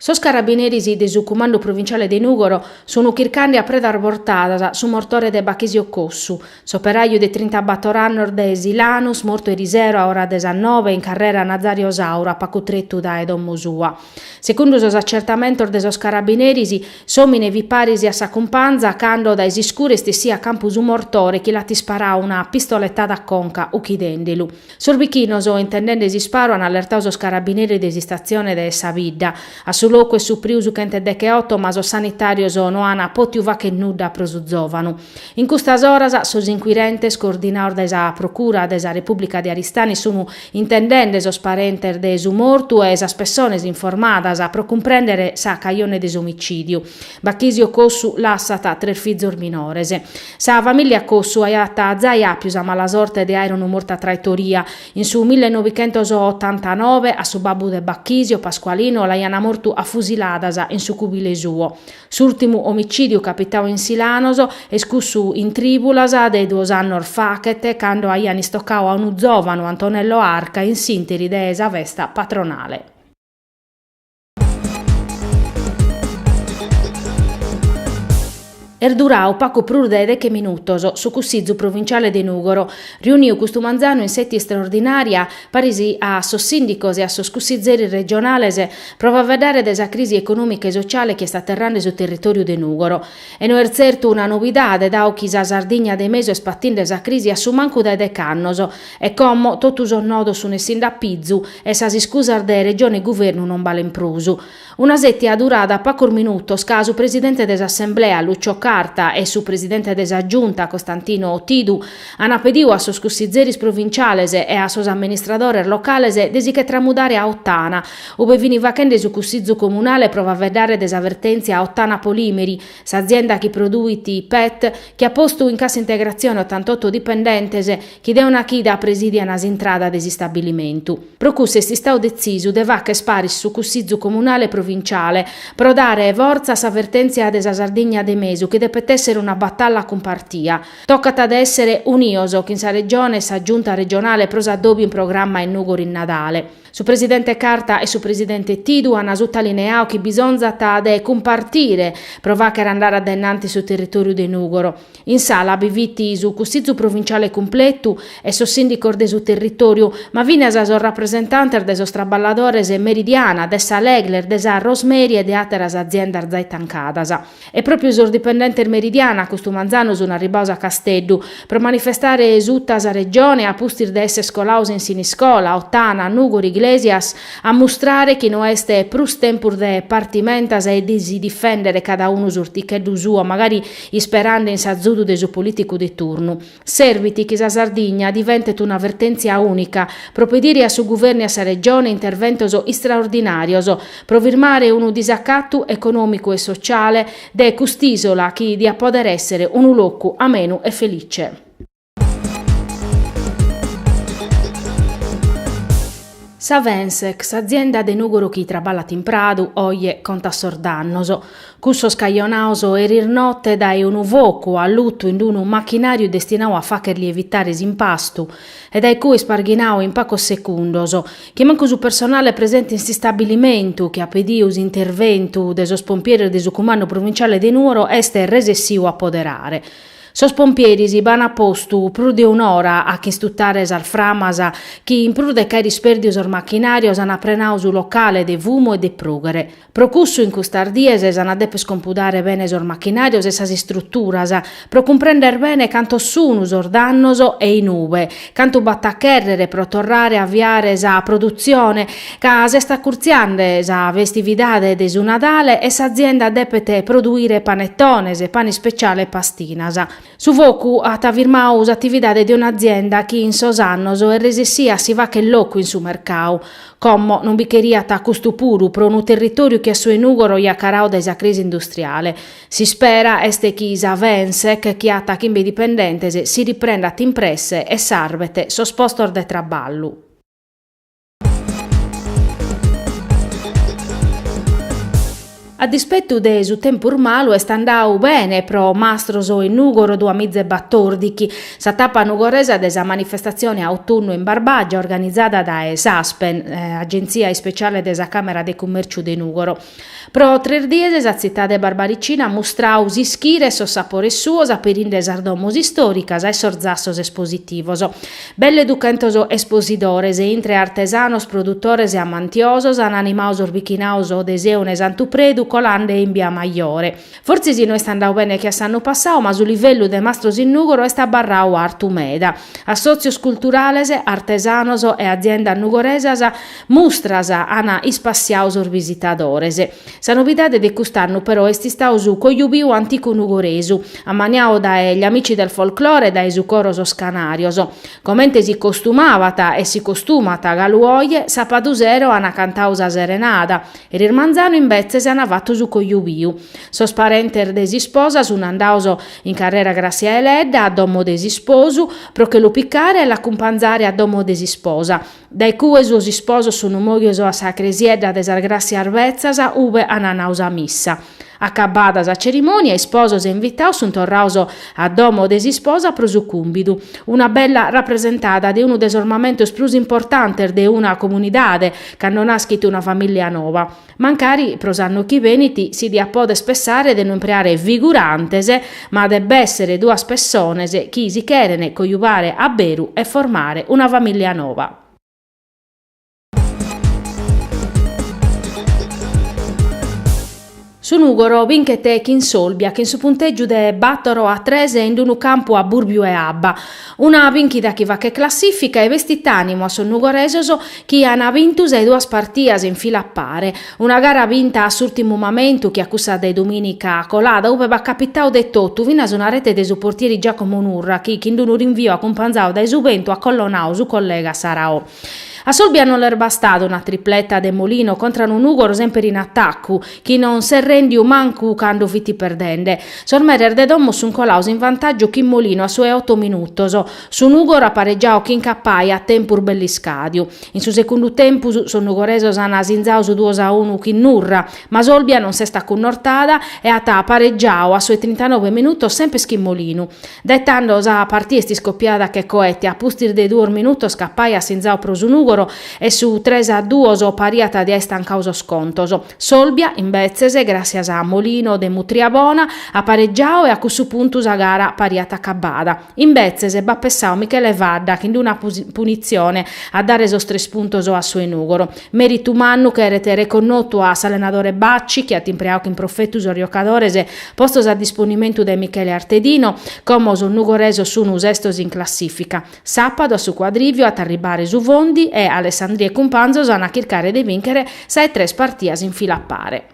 Sos carabinieri del comando provinciale di Nugoro sono circandi a preda portata su mortore de Bachisio Cossu, soperaio de 30 battoranno de Silanus, morto erisero a ora 19 in carrera Nazario Saura, pacutrettu da Edom Musua. Secondo sos accertamento de sos carabinieri, somine vi parisi a sa companza, cando da esiscure stessia campus un mortore che lati spara una pistolettata a conca uchidendelu. Sorbichinoso intendendo esi sparo han allertato sos carabinieri de stazione de Savidda, a su loco e su priusu chente deche 8, ma sos sanitarios no ana potiuva che nuda prosuzovanu. In custas oras sos inquirentes coordinaor de sa procura de sa Repubblica di Aristani sono intendende sos parenter de su mortu e sas persones informadas pro comprendere sa caione de omicidio. Bachisio Cossu lassata 3 fizor minores. Sa famiglia Cossu aiata zai apius a mala sorte de aeronu morta traitoria. In su 1989 a su babbu de Bachisio Pasqualino l'aiana mortu a fusiladas in su cubile suo. S'ultimu omicidio capitau in Silanoso e scussu in tribulas de 2 anni orfachete quando aian istoccau a unu giovanu Antonello Arca in sinteri de esa vesta patronale. Erdurau paco prur de 10 minutos su cussizzu provinciale de Nugoro, riuniu custu manzanu in setti straordinaria parisi a sos sindicos e a sos cussizzeri regionales prova a vedere de sa crisi economica e sociale che sta atterrando sul territorio de Nugoro. E no certo una novidade dau chi sa Sardigna de meso e spattinde sa crisi a su mancu de decannoso e como totus o nodo su nessin da pizzu e sa scusar de regione e governo non valen prusu. Una settia durada pacor minutos ca su presidente des'assemblea Lucio Carta e su presidente desa giunta Costantino Tidu han pediu a sos cussizzeris provinciales e a sos amministradores locales desi che tramudare a Ottana, ove vini vacende su cussizzu comunale prova a vedere desavvertenzia a Ottana Polimeri, s'azienda che produiti PET, che ha posto in cassa integrazione 88 dipendentes, che de una chida presidia nas intrada desi stabilimentu. Procusse si stau decisu de vacche sparis su cussizzu comunale provinciale pro dare forza s'avvertenzia desa Sardigna de mesu che deve essere una battaglia compartia. Toccata ad essere unioso che in sa regione e sa giunta regionale prosa dobi in programma in Nugoro in Nadale. Su presidente Carta e su presidente Tidu hanno sottolineato che bisogna de compartire prova che andare addennanti sul territorio de Nugoro. In sala abiviti su cussizzu provinciale completo e su sindico de su territorio, ma vine a so rappresentante de so straballadores e meridiana, de sa Legler, de sa Rosemary e de ateras azienda zaitancadas. E proprio sul dipendente meridiana, questo manzano su una ribosa Casteddu, per manifestare tutta sa regione a pustir de esse scolaus in siniscola, Ottana, Nugoro, Iglesias, a mostrare che no este prus tempur de partimentas e di si difendere cada uno surticheddu suo, magari sperando in s'azzudu de su politico di turno. Serviti che sa Sardigna diventet un'avvertenzia unica, pro pedire a su governi a sa regione interventoso straordinarioso, pro firmare unu disaccattu economico e sociale de custisola chi dia poter essere unu loccu amenu e felice. Sa Vensex, azienda de Nugoro chi traballat in Pradu, oie conta sordannoso. Cusso scaglionaoso erir notte dai unu vocu a lutto in unu macchinario destinau a facerli evitare impastu e dai cui sparghinau in poco secundoso, che manco su personale presente in sti stabilimentu che a pedius interventu de sos pompieri de su comando provinciale de Nuoro este resessiu a poderare. Sos pompieri si van a postu pru di un'ora a chi stuttares al framas chi in pru de cari sperdios or macchinarios han apprenau su locale de vumo e de prugere. Procussu in custardiese san adepe scompudare bene sor macchinarios e sas strutturas, pro comprender bene canto sunus or dannoso e in ube, canto battacherrere pro torrare avviare sa produzione, ca se sta curziande sa festividade de su Nadale e sa azienda depete produire panettones e pani speciale e pastinas. Su vocu at firmau s'attividade di un'azienda chi in sos annos e resessia si va che locu in su mercau. Commo non bicheria ta custu puru pro un territorio che a su Nugoro ia carau da sa crisi industriale. Si spera este chi sa Vensec chi ata chimbe dipendentes si riprenda impresse e sarvete sospostor de traballu. A dispetto de su tempur malu est andau bene pro Mastroso in Nugoro 2014, sa tappa nugoresa desa manifestazione autunno in Barbagia organizzata da ESASPEN, agenzia speciale desa Camera de Commerciu de Nugoro. Pro 3 dies sa città de Barbaricina mostrau ischire so sapore suos aperinde sardomos istoricas e sorzassos espositivos. Belle ducentos espositores e intre artesanos, produttores e amantiosos han animaus orbichinaus o deseunes antupredu colande in via Maiore. Forse si non è andau bene che s'anno passato, ma su livello de Mastros in Nugoro è barrau artu meda. Associos culturales, artesanos e azienda nugoresas mustras ana ispassiaus or visitadores. Sa novidade de quest'anno però è stau su coiubiu antico nugoresu, ammaniao dagli amici del folklore e dai su coros scanarios. Comente si costumavata e si costumata galuoie, sapadusero ana cantausa serenada, e il manzano invece se ana fatto su coiubiu. Sos parenter desi sposa su andauso in carrera Grazia Eledda a domo desi sposu, pro che lo piccare e l'accompagnare a domo desi sposa. Dai cui suos sposo sono mogioso a sacresiedda desar Grazia Arvezzasa uve ananausa missa. Accabada sa cerimonia, i sposos e invitaus sunt torrauso a domo desi sposa pro su cumbidu, una bella rappresentata di uno des ornamentos plus importantes de una comunidade, che non ha scritto una famiglia nova. Mancari prosanno chi veniti si dia pode spessare de non preare figurantese, ma debbe essere due spessonese chi si cherene coiuvare a beru e formare una famiglia nova. Su Nugoro vinchete in Solbia, che in su punteggio de battoro a 3 in un campo a Burbiu e Abba. Una vinchita che va che classifica e vestitanimo a son nugoresoso chi hanno vinto 2 partias in fila a pare. Una gara vinta a s'ultimo momento che accusa de domenica a colada, dove va capitao de totto, vina su una rete de su portieri Giacomo Nurra, che in un rinvio accompagnao dai subento a collonao su collega Sarao. A Solbia non l'è bastata una tripletta de Molino contro un Nugoro sempre in attacco, chi non se rendi manco quando fitti perdende. Sormerer de domo sun colaus in vantaggio chi Molino a sue 8 minutos, su Nugoro appareggiao chi incappai a tempur belliscadio. In su secondo tempo son nugoresos han asinzao su 2-1 chi Nurra, ma Solbia non se sta connortada e a ta appareggiao a sue 39 minutos sempre chi Molino. Dettando sa partiesti scoppiata che coetti a pustir de 2 minutos scappai asinzao pro su Nugoro e su 3-2 pariata di estan causo scontoso. Solbia invece grazie a Molino de Mutriabona a pareggiao e a questo punto sa gara pariata cabbada. Invece se bappessao Michele Vadda che in una punizione a dare esos 3 puntos a suo Nugoro. Merito mannu che erete reconnotto a s'allenatore Bacci che a timpreao che in profettus oriocadores postos a disponimento de Michele Artedino come son nugoreso su un estos in classifica. Sappado a su quadrivio a t'arribare su Vondi e Alessandria e Cumpanzo sono a cercare di vincere 6-3 partias in fila a pare.